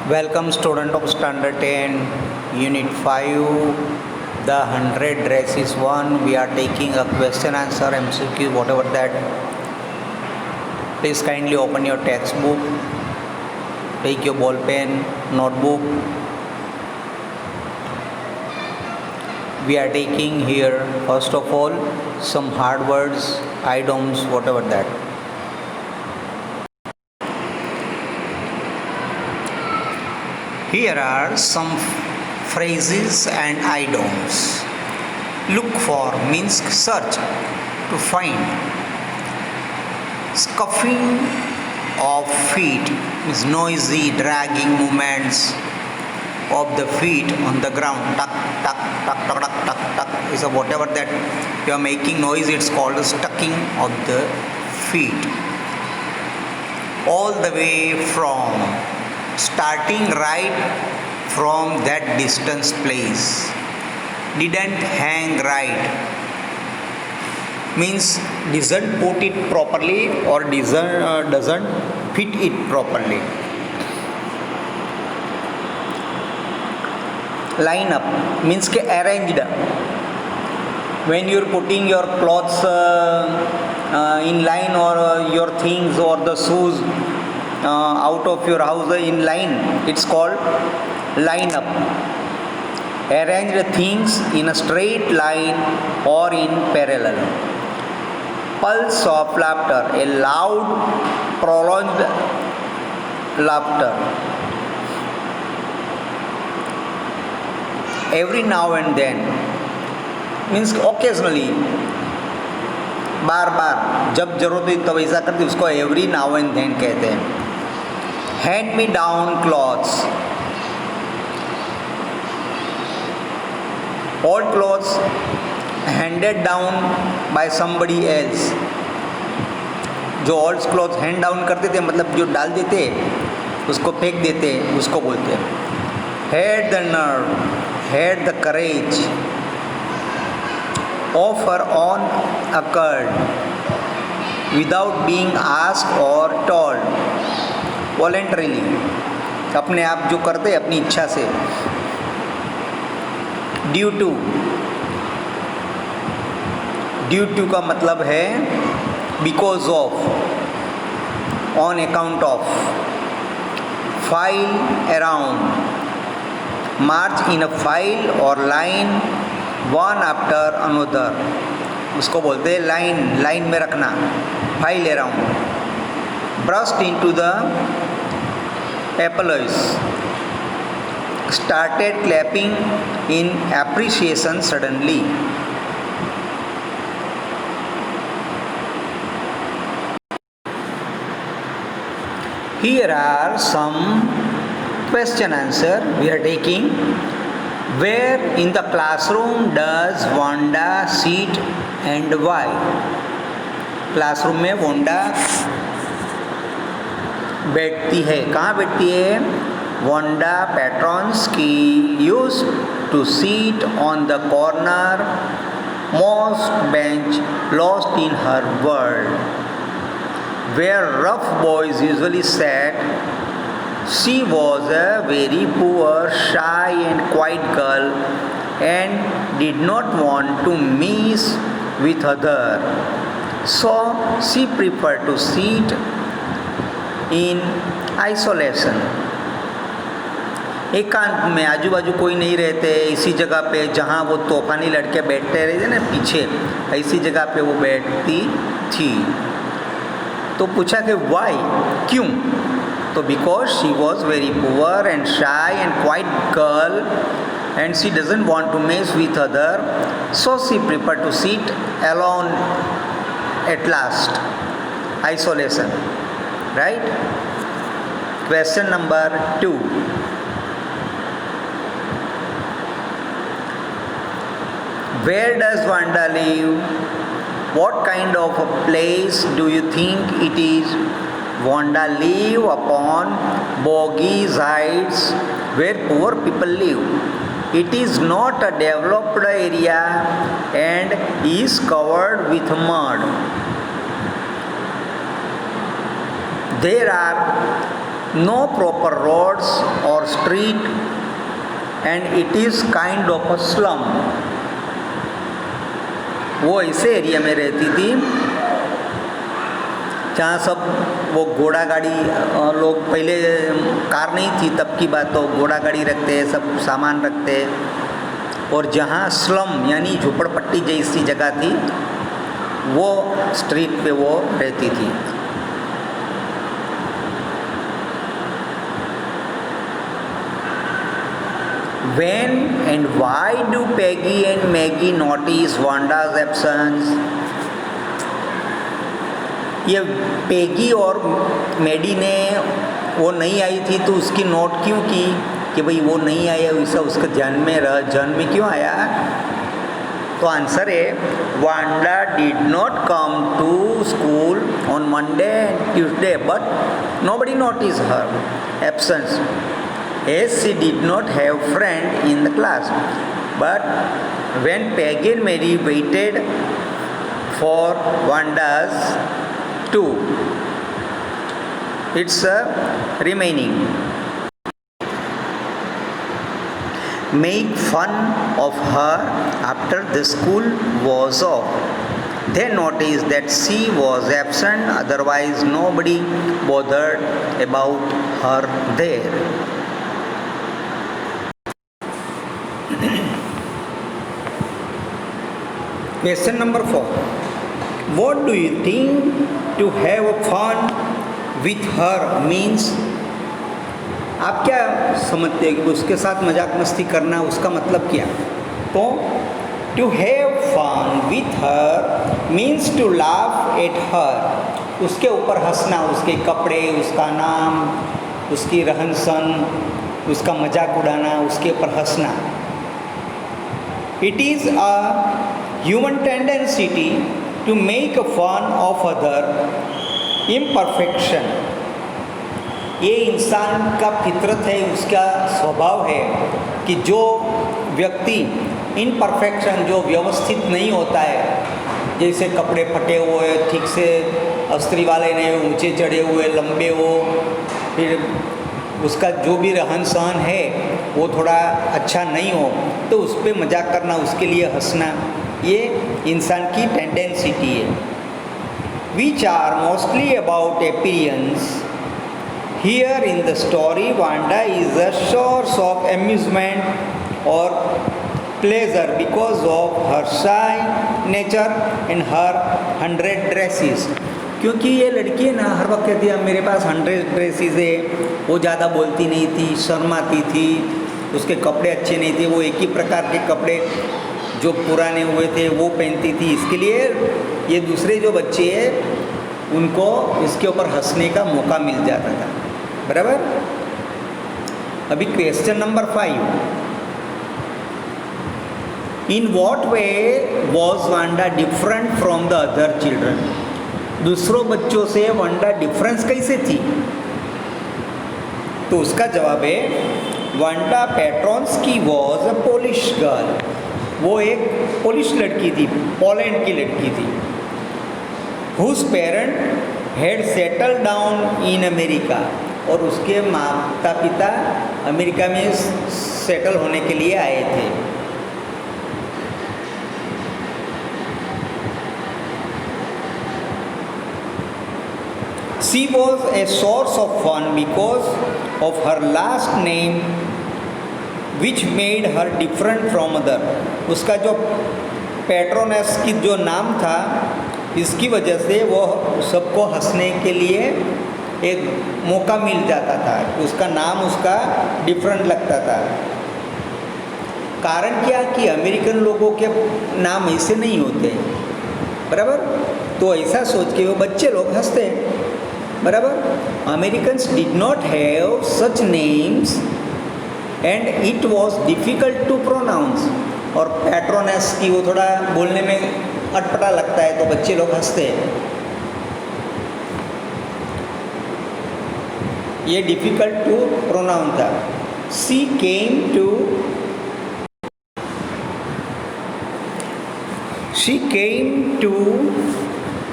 Welcome student of standard 10 unit 5 the 100 dress is 1. We are taking a question answer MCQ whatever that. Please kindly open your textbook, take your ball pen, notebook. We are taking here first of all some hard words, items, whatever that. Here are some phrases and items. Look for means search, to find. Scuffing of feet means noisy dragging movements of the feet on the ground. Tuck, tuck, tuck, tuck, tuck, tuck, tuck is a whatever that you are making noise, it's called a stucking of the feet. All the way from starting right from that distance place. Didn't hang right means doesn't put it properly or doesn't fit it properly. Line up means ke arranged. When you're putting your clothes in line or your things or the shoes out of your house in line, it's called line up. Arrange the things in a straight line or in parallel. Pulse of laughter, a loud prolonged laughter. Every now and then means occasionally, बार बार, जब जरूरत हुई तब ऐसा करते, उसको every now and then कहते हैं. Hand me down clothes, old clothes handed down by somebody else. जो ओल्ड क्लॉथ्स हैंड डाउन करते थे मतलब जो डाल देते उसको फेंक देते, उसको बोलते हैं. Had the nerve, had the courage. Offer on occurred without being asked or told. Voluntarily, अपने आप जो करते अपनी इच्छा से. Due to, due to का मतलब है because of, on account of. File around, march in a file or line one after another, उसको बोलते हैं लाइन, लाइन में रखना. File around. Burst into the employees, started clapping in appreciation suddenly. Here are some question answer we are taking. Where in the classroom does Wanda sit and why? Classroom में Wanda बैठती है. कहाँ बैठती है? Wanda Petronski used to sit on the corner most bench lost in her world, where rough boys usually sat. She was a very poor, shy and quiet girl and did not want to mix with others. So she preferred to sit in isolation. एकांत में, आजू बाजू कोई नहीं रहते, इसी जगह पे जहाँ वो तूफानी लड़के बैठते रहते ना पीछे, ऐसी जगह पे वो बैठती थी. तो पूछा कि वाई, क्यों? तो because she was very poor and shy and quiet girl and she doesn't want to mess with other, so she preferred to sit alone at last. Isolation, right? Question number 2. Where does Wanda live? What kind of a place do you think it is? Wanda live upon boggy sides where poor people live. It is not a developed area and is covered with mud. There are no proper roads or street, and it is kind of a slum. वो ऐसे area में रहती थी जहाँ सब वो घोड़ा गाड़ी, लोग पहले कार नहीं थी तब की बात, तो घोड़ा गाड़ी रखते, सब सामान रखते, और जहाँ स्लम यानी झोपड़पट्टी जैसी जगह थी वो स्ट्रीट पे वो रहती थी. When and why do Peggy and Maggie notice Wanda's absence? ये पेगी और मैडी ने वो नहीं आई थी तो उसकी नोट क्यों की कि भाई वो नहीं आया, वैसा उसका ध्यान में क्यों आया? तो आंसर है, Wanda did not come to school on Monday and Tuesday but nobody notice her absence as she did not have friend in the class. But when Peggy and Mary waited for Wanda's too, it's a remaining. Make fun of her after the school was off. They noticed that she was absent, otherwise nobody bothered about her there. Question number 4. What do you think to have fun with her means? आप क्या समझते हैं कि उसके साथ मजाक मस्ती करना, उसका मतलब क्या? तो to have fun with her means to laugh at her. उसके ऊपर हंसना, उसके कपड़े, उसका नाम, उसकी रहन सहन, उसका मजाक उड़ाना, उसके ऊपर हंसना. It is a human tendency to make fun of other imperfection. ये इंसान का फितरत है, उसका स्वभाव है कि जो व्यक्ति इनपरफेक्शन, जो व्यवस्थित नहीं होता है, जैसे कपड़े फटे हुए, ठीक से अस्त्री वाले नहीं, ऊंचे चढ़े हुए, लंबे हो, फिर उसका जो भी रहन सहन है वो थोड़ा अच्छा नहीं हो, तो उस पर मजाक करना, उसके लिए हंसना, ये इंसान की टेंडेंसिटी है. Which are mostly about appearance. Here in the story Wanda is a source of amusement और pleasure because of her shy nature and her 100 dresses. क्योंकि ये लड़की है ना, हर वक्त कहती है मेरे पास 100 ड्रेसेस है. वो ज़्यादा बोलती नहीं थी, शर्माती थी, उसके कपड़े अच्छे नहीं थे, वो एक ही प्रकार के कपड़े जो पुराने हुए थे वो पहनती थी. इसके लिए ये दूसरे जो बच्चे हैं उनको इसके ऊपर हंसने का मौका मिल जाता था. बराबर. अभी question number 5. In what way was Wanda different from the other children. दूसरों बच्चों से वांडा डिफरेंस कैसे थी? तो उसका जवाब है, Wanda Petronski was a Polish girl. वो एक पोलिश लड़की थी, पोलैंड की लड़की थी. Whose parent had settle down in America. और उसके माता पिता अमेरिका में सेटल होने के लिए आए थे. She was a source of fun because of her last name, which made her different from other. उसका जो पेट्रोनस की जो नाम था, इसकी वजह से वो सबको हंसने के लिए एक मौका मिल जाता था. उसका नाम उसका डिफरेंट लगता था. कारण क्या कि अमेरिकन लोगों के नाम ऐसे नहीं होते. बराबर. तो ऐसा सोच के वो बच्चे लोग हंसते हैं. बराबर. Americans did not have such names and it was difficult to pronounce. और पैट्रोनस की वो थोड़ा बोलने में अटपटा लगता है, तो बच्चे लोग हंसते हैं. ये डिफ़िकल्ट टू प्रोनाउंस था. She came to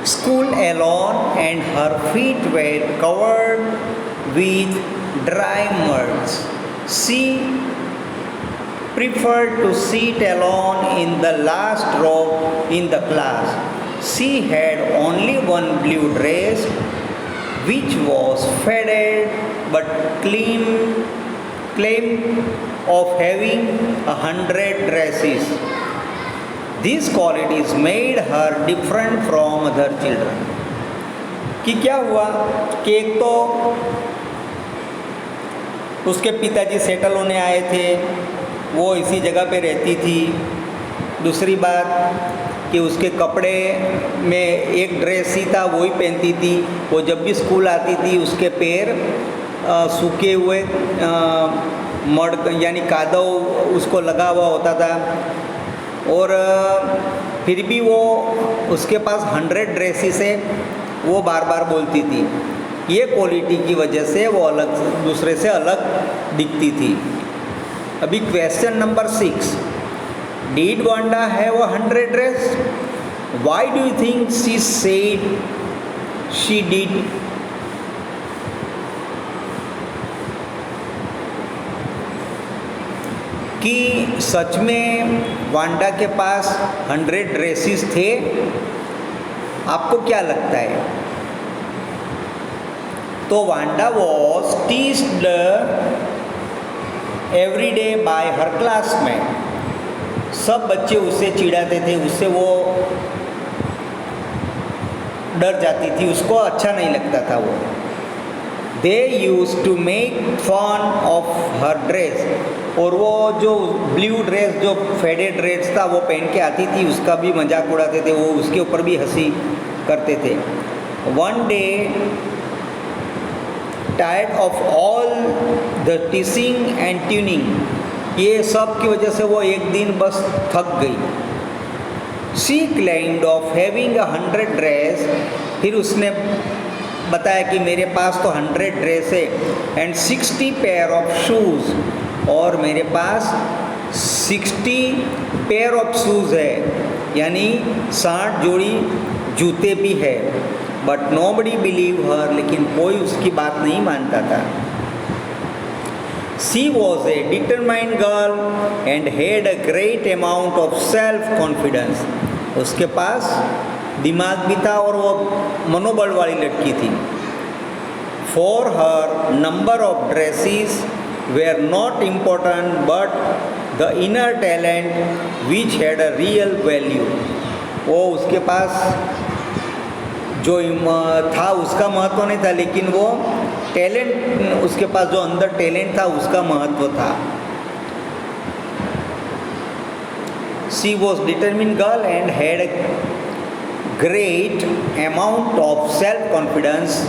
school alone and her feet were covered with dry muds. She preferred to sit alone in the last row in the class. She had only one blue dress, which was faded but claimed of having 100 dresses. These qualities made her different from other children. कि क्या हुआ कि एक तो उसके पिताजी settle होने आए थे, वो इसी जगह पे रहती थी। दूसरी बात कि उसके कपड़े में एक ड्रेस ही था, वही पहनती थी। वो जब भी स्कूल आती थी उसके पैर सूखे हुए मड यानी कादव उसको लगा हुआ होता था, और फिर भी वो उसके पास 100 ड्रेसेस है, वो बार बार बोलती थी। ये क्वालिटी की वजह से वो अलग दूसरे से अलग दिखती थी। अभी question number 6, did Wanda have 100 dress? Why do you think she said she did? कि सच में वांडा के पास 100 ड्रेसेस थे? आपको क्या लगता है? तो Wanda was teased every day bye her classmate. सब बच्चे उससे चिढ़ाते थे, उससे वो डर जाती थी, उसको अच्छा नहीं लगता था वो। They use to make fun of her dress, और वो जो ब्लू ड्रेस जो फेडेड ड्रेस था वो पहन के आती थी, उसका भी मजाक उड़ाते थे, वो उसके ऊपर भी हंसी करते थे। One day tired of all the teaching and tuning, ये सब की वजह से वो एक दिन बस थक गई। She claimed of having 100 dress, फिर उसने बताया कि मेरे पास तो 100 ड्रेस है, एंड 60 पेयर ऑफ शूज़, और मेरे पास 60 पेयर ऑफ शूज़ है, यानी 60 जोड़ी जूते भी है। बट नोबडी बिलीव हर, लेकिन कोई उसकी बात नहीं मानता था। She was a determined girl and had a great amount of self confidence, उसके पास दिमाग भी था और वो मनोबल वाली लड़की थी। For her number of dresses were not important but the inner talent which had a real value, वो उसके पास जो था उसका महत्व नहीं था, लेकिन वो टैलेंट, उसके पास जो अंदर टैलेंट था उसका महत्व था। She was determined girl and had a great amount of self confidence.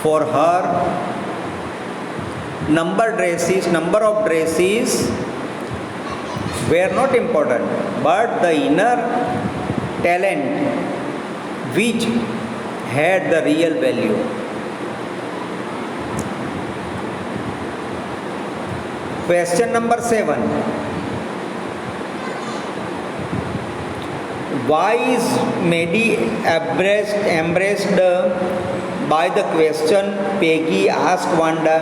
For her number of dresses were not important, but the inner talent which had the real value. Question number 7. Why is Maddie embraced by the question Peggy asked Wanda?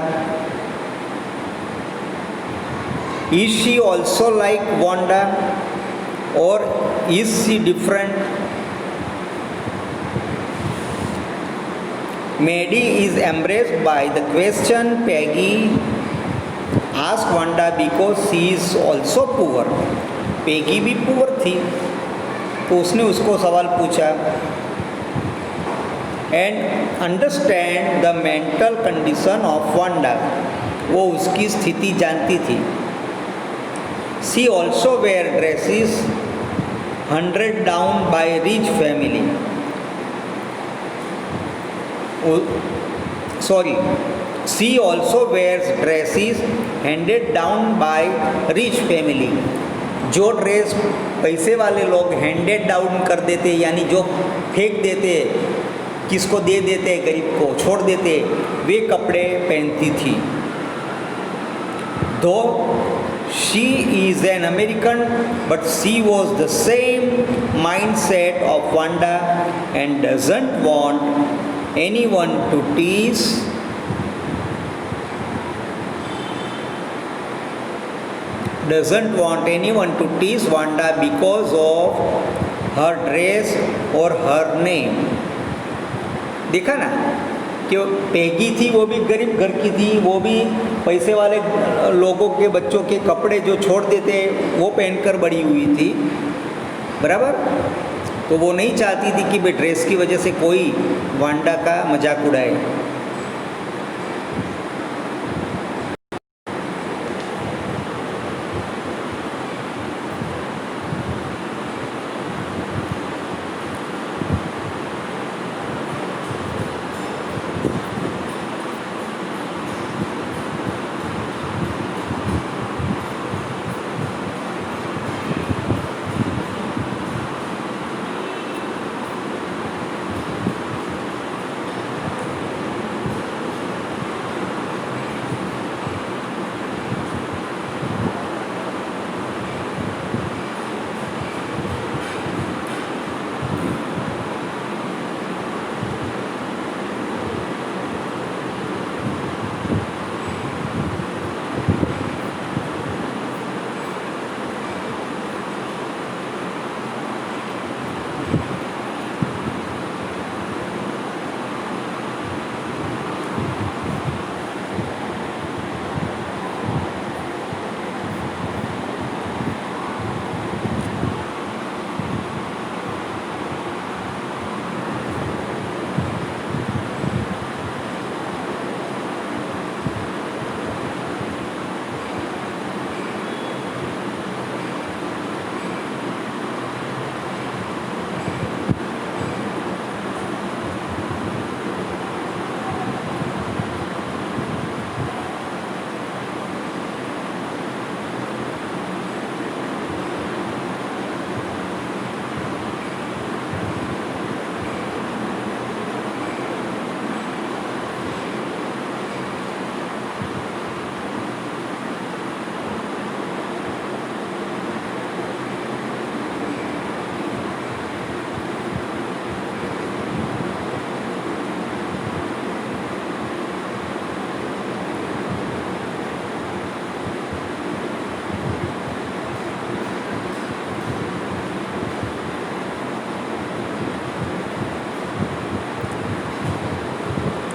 Is she also like Wanda, or is she different? Maddie is embraced by the question Peggy asked Wanda because she is also poor. Peggy भी poor थी, तो उसने उसको सवाल पूछा। And understand the mental condition of Wanda, वो उसकी स्थिति जानती थी। She also wear dresses handed down by rich family. She also wears dresses handed down by rich family. जो ड्रेस पैसे वाले लोग हैंडेड डाउन कर देते, यानी जो फेंक देते, किसको दे देते, गरीब को छोड़ देते, वे कपड़े पहनती थी। दो she is an American, but she was the same mindset of Wanda and doesn't want anyone to tease doesn't want anyone to tease Wanda because of her dress or her name. देखा ना कि Peggy थी, वो भी गरीब घर की थी, वो भी पैसे वाले लोगों के बच्चों के कपड़े जो छोड़ देते वो पहनकर बड़ी हुई थी, बराबर। तो वो नहीं चाहती थी कि ड्रेस की वजह से कोई वांडा का मजाक उड़ाए।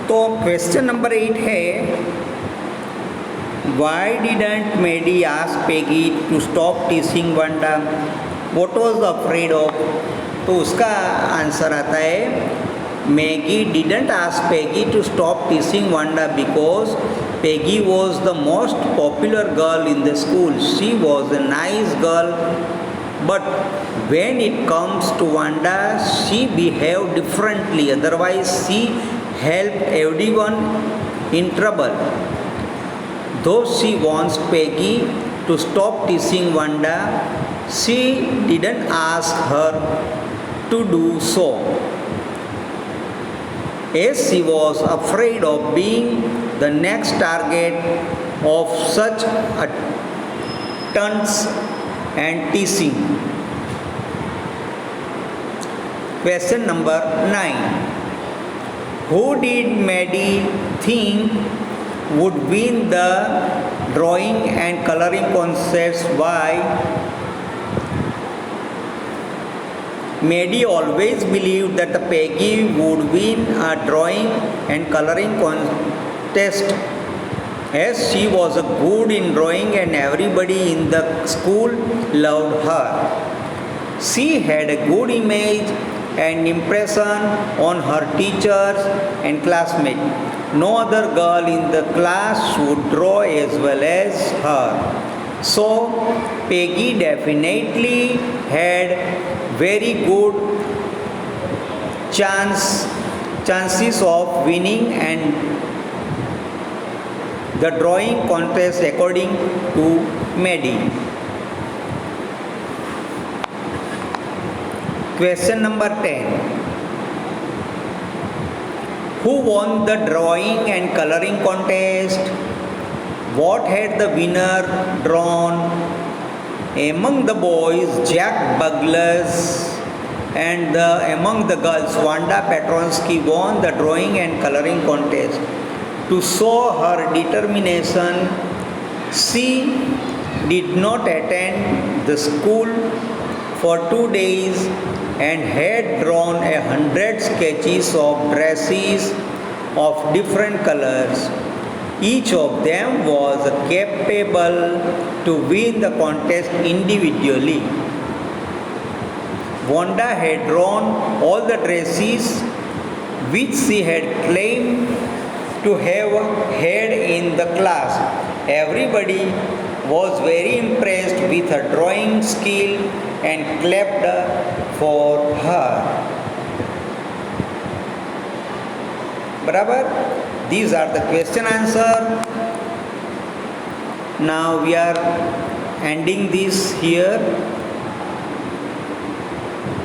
तो क्वेश्चन नंबर 8 है, why didn't Maddie ask Peggy to stop teasing Wanda, what was afraid of. तो उसका आंसर आता है, Maddie didn't ask Peggy to stop teasing Wanda because Peggy was the most popular girl in the school, she was a nice girl, but when it comes to Wanda, she behaved differently, otherwise she helped everyone in trouble. Though she wants Peggy to stop teasing Wanda, she didn't ask her to do so, as she was afraid of being the next target of such taunts and teasing. Question number 9. Who did Maddie think would win the drawing and coloring contests? Why? Maddie always believed that Peggy would win a drawing and coloring contest, as she was good in drawing and everybody in the school loved her. She had a good image and impression on her teachers and classmates. No other girl in the class would draw as well as her. So Peggy definitely had very good chances of winning and the drawing contest according to Maddie. Question number 10. Who won the drawing and coloring contest? What had the winner drawn? Among the boys, Jack Buglas, and among the girls, Wanda Petronsky won the drawing and coloring contest. To show her determination, she did not attend the school for 2 days and had drawn 100 sketches of dresses of different colors. Each of them was capable to win the contest individually. Wanda had drawn all the dresses which she had claimed to have had in the class. Everybody was very impressed with her drawing skill and clapped for her. Barabar? These are the question answer. Now we are ending this here.